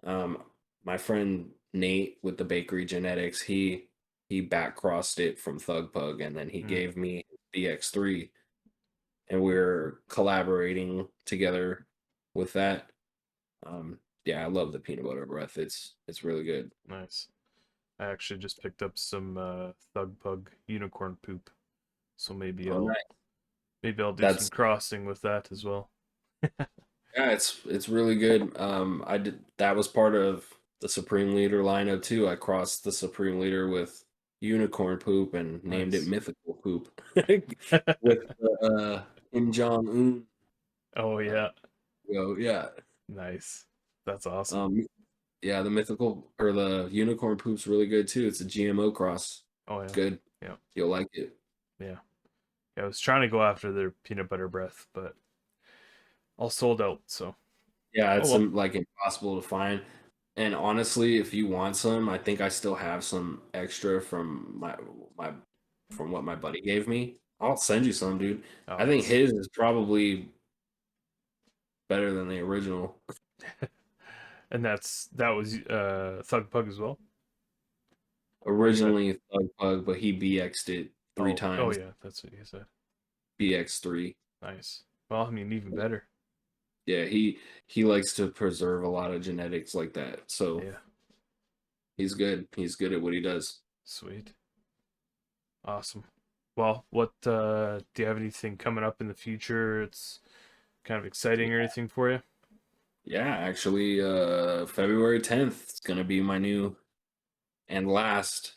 Um, my friend Nate with the bakery genetics, he back crossed it from Thug Pug, and then he Mm, gave me BX3, and we're collaborating together with that. Yeah, I love the peanut butter breath. It's really good. nice. I actually just picked up some Thug Pug unicorn poop, so Oh, nice. maybe I'll do some That's crossing with that as well. Yeah, it's really good. I did that was part of the Supreme Leader lineup too. I crossed the Supreme Leader with unicorn poop and named it Nice. mythical poop with Kim Jong Un. Oh Uh, yeah, yeah. nice. That's awesome. Um, yeah, the mythical or the unicorn poop's really good too. It's a GMO cross. Oh It's yeah, good. yeah, You'll like it. yeah. Yeah, I was trying to go after their peanut butter breath, but all sold out. So Yeah, oh it's well. like impossible to find. And honestly, if you want some, I think I still have some extra from my from what my buddy gave me. I'll send you some, dude. Oh, I think that's his is probably better than the original. and that was Thug Pug as well. Or is that? Originally Thug Pug, but he BX'd it three Oh times. yeah, that's what you said. BX3. Nice. Well, I mean, even better. Yeah, he likes to preserve a lot of genetics like that. So Yeah, he's good. He's good at what he does. sweet. Awesome. Well, what do you have anything coming up in the future? It's kind of exciting or anything for you? Yeah, actually, February 10th is gonna be my new and last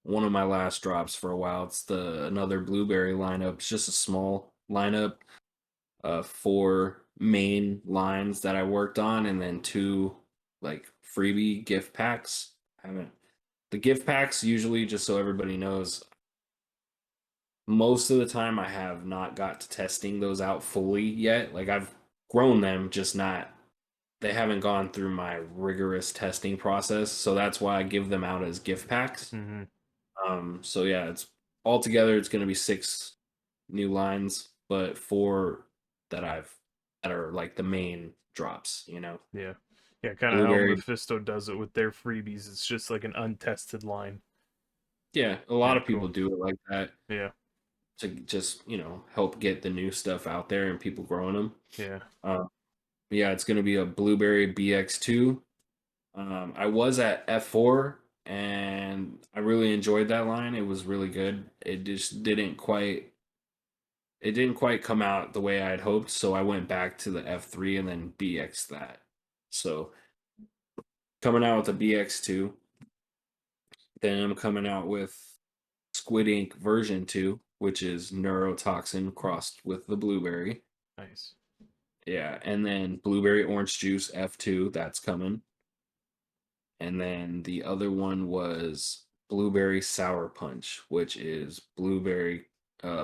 one of my last drops for a while. It's the another blueberry lineup. It's just a small lineup, 4 main lines that I worked on, and then 2 like freebie gift packs. I haven't the gift packs usually, just so everybody knows, most of the time I have not got to testing those out fully yet. Like I've grown them, just not they haven't gone through my rigorous testing process. So that's why I give them out as gift packs. Mm-hmm. So yeah, it's altogether it's gonna be 6 new lines, but 4 that I've that are like the main drops. Yeah. Yeah, kind of how Blueberry. Mephisto does it with their freebies. It's just like an untested line. Yeah, a lot Yeah, of people cool. do it like that Yeah, to just, help get the new stuff out there and people growing them. yeah. Uh, yeah, it's gonna be a blueberry BX2. I was at F4 and I really enjoyed that line. It was really good. It didn't quite come out the way I had hoped, so I went back to the F3 and then BX that. So coming out with the BX2, then I'm coming out with Squid Ink version 2, which is neurotoxin crossed with the blueberry. Nice. Yeah, and then blueberry orange juice F2, that's coming. And then the other one was blueberry sour punch, which is blueberry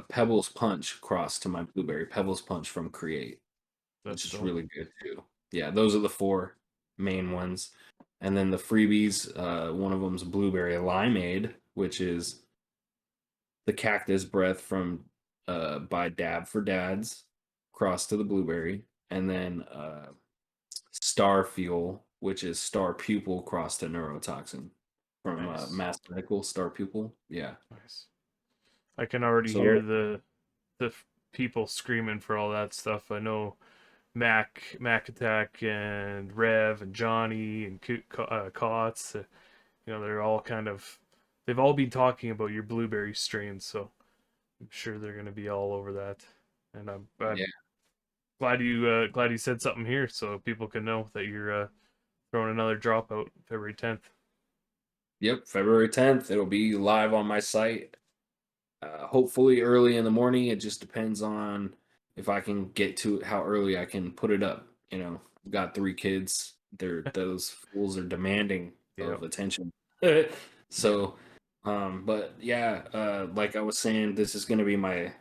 pebbles punch crossed to my blueberry pebbles punch from Create, which That's is dope. really good too. Yeah, those are the four main ones. And then the freebies, one of them's blueberry limeade, which is the cactus breath from by Dab for Dads, crossed to the blueberry, and then Star Fuel, which is Star Pupil crossed to neurotoxin from Nice. Mass Medical Star Pupil. Yeah. Nice. I can already hear So the people screaming for all that stuff. I know Mac Attack and Rev and Johnny and Kotz. They're all they've all been talking about your blueberry strains, so I'm sure they're gonna be all over that. And I'm yeah, glad you said something here so people can know that you're throwing another drop out February 10th. yep. February 10th, it'll be live on my site. Hopefully early in the morning. It just depends on if I can get to it, how early I can put it up. I've got three kids. Those fools are demanding Yep. of attention. Yeah. So, but yeah, like I was saying, this is going to be my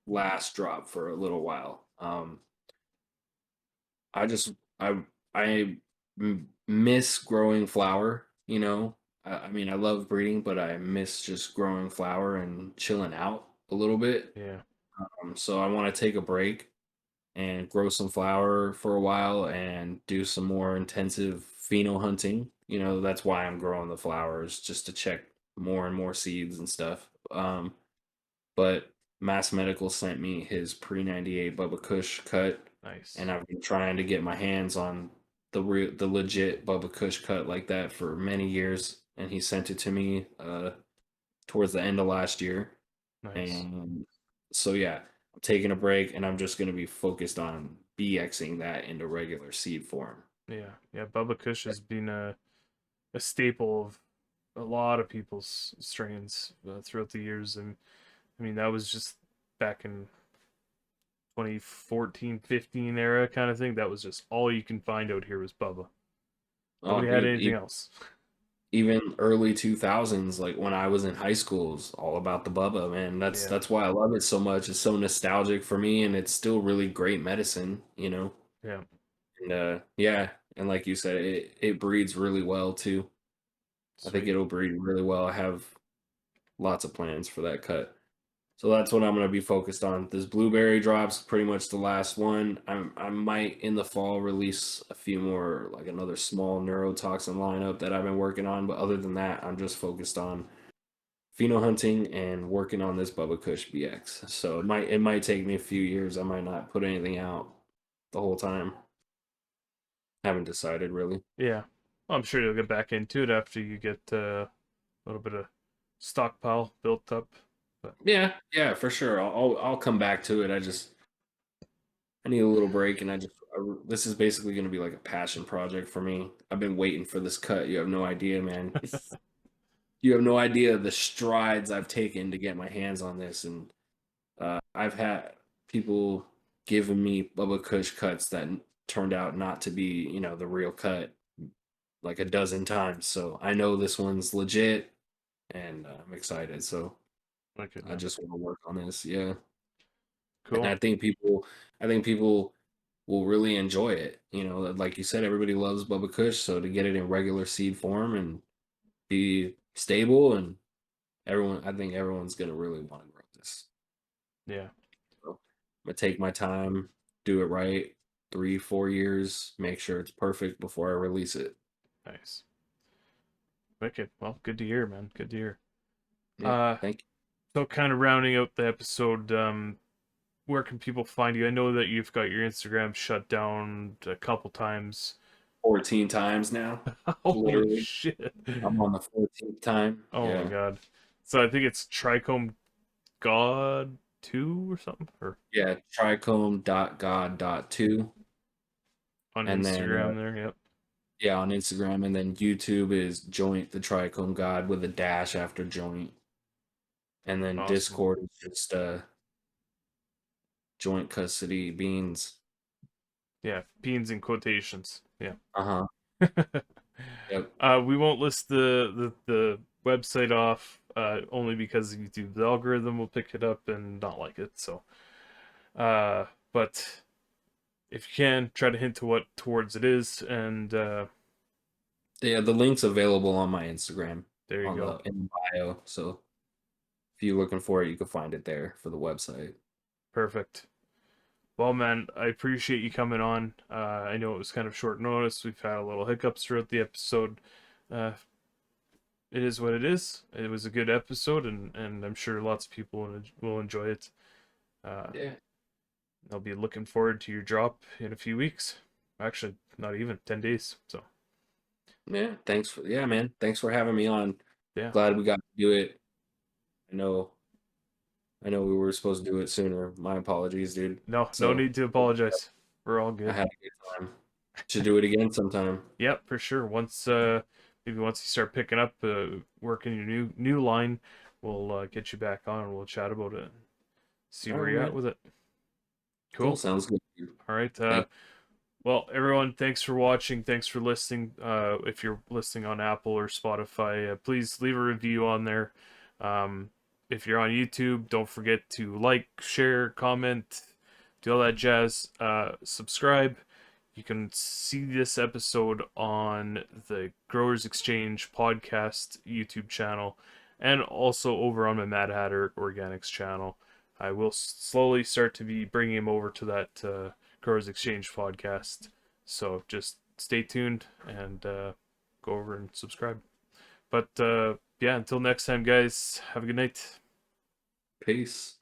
last drop for a little while. I just I miss growing flower. I mean, I love breeding, but I miss just growing flower and chilling out a little bit. Yeah. So I want to take a break and grow some flower for a while and do some more intensive pheno hunting. That's why I'm growing the flowers, just to check more and more seeds and stuff. But Mass Medical sent me his pre 98 Bubba Kush cut, and Nice. I've been trying to get my hands on the legit Bubba Kush cut like that for many years. And he sent it to me towards the end of last year. Nice. And so yeah, I'm taking a break and I'm just gonna be focused on BXing that into regular seed form. Yeah. Yeah. Bubba Kush has been a staple of a lot of people's strains throughout the years, and I mean that was just back in 2014, 15 era kind of thing. That was just all you can find out here was Bubba. Oh, Nobody had dude, anything else. even early 2000s, like when I was in high school, it was all about the Bubba, man. That's Yeah. that's why I love it so much. It's so nostalgic for me, and it's still really great medicine. Yeah. And yeah, and like you said, it breeds really well too. I think Sweet. it'll breed really well. I have lots of plans for that cut. So that's what I'm going to be focused on. This blueberry drops pretty much the last one. I might in the fall release a few more, like another small neurotoxin lineup that I've been working on. But other than that, I'm just focused on pheno hunting and working on this Bubba Kush BX. So it might take me a few years. I might not put anything out the whole time. Haven't decided really. Yeah. Well, I'm sure you'll get back into it after you get a little bit of stockpile built up. But Yeah, yeah, for sure. I'll come back to it. I need a little break, and this is basically going to be like a passion project for me. I've been waiting for this cut. You have no idea, man. You have no idea the strides I've taken to get my hands on this, and I've had people giving me Bubba Kush cuts that turned out not to be, the real cut like a dozen times. So I know this one's legit, and I'm excited. So like it, I man. just want to work on this. Yeah. And Cool. I think people will really enjoy it. Like you said, everybody loves Bubba Kush, so to get it in regular seed form and be stable, and I think everyone's gonna really want to grow this. Yeah. So I'm gonna take my time, do it right, 3, 4 years, make sure it's perfect before I release it. Nice. Wicked. Well, good to hear, man. Good to hear. Yeah, Uh, thank you. so kind of rounding out the episode, where can people find you? I know that you've got your Instagram shut down a couple times. 14 times now, Holy literally. shit. I'm on the 14th time. Oh my Yeah, god. So I think it's Trichome God 2 or something, or yeah. Trichome.god.2, on and then Instagram there. Yep. yeah, on Instagram, and then YouTube is Joint the Trichome God with a dash after joint. and then Awesome. Discord is just joint custody beans. Yeah, beans in quotations. Yeah. Uh-huh. Yep. We won't list the website off only because YouTube's algorithm will pick it up and not like it. So, but if you can, try to hint to what towards it is, and Yeah, the link's available on my Instagram there you on go. the in bio. So if you're looking for it, you can find it there for the website. Perfect. Well, man, I appreciate you coming on. I know it was kind of short notice. We've had a little hiccups throughout the episode. Uh, it is what it is. It was a good episode, and I'm sure lots of people will enjoy it. Uh, Yeah. I'll be looking forward to your drop in a few weeks. Actually, not even 10 days. So Yeah. Yeah, man. Thanks for having me on. yeah, Glad we got to do it. I know I know we were supposed to do it sooner. My apologies, dude. no So need to apologize. We're all I good. had a good time. Should do it again sometime. Yep, for sure. Once maybe once you start picking up working your new line, we'll get you back on and we'll chat about it. See All where right, you're at man. with it. Cool. Cool. Sounds good, dude. All right. Thank Well, everyone, thanks for watching. Thanks for listening. If you're listening on Apple or Spotify, please leave a review on there. Um, if you're on YouTube, don't forget to like, share, comment, do all that jazz. Subscribe. You can see this episode on the Growers Exchange podcast YouTube channel and also over on my Mad Hatter Organics channel. I will slowly start to be bringing him over to that Growers Exchange podcast. So just stay tuned and go over and subscribe. But yeah, until next time, guys, have a good night. Peace.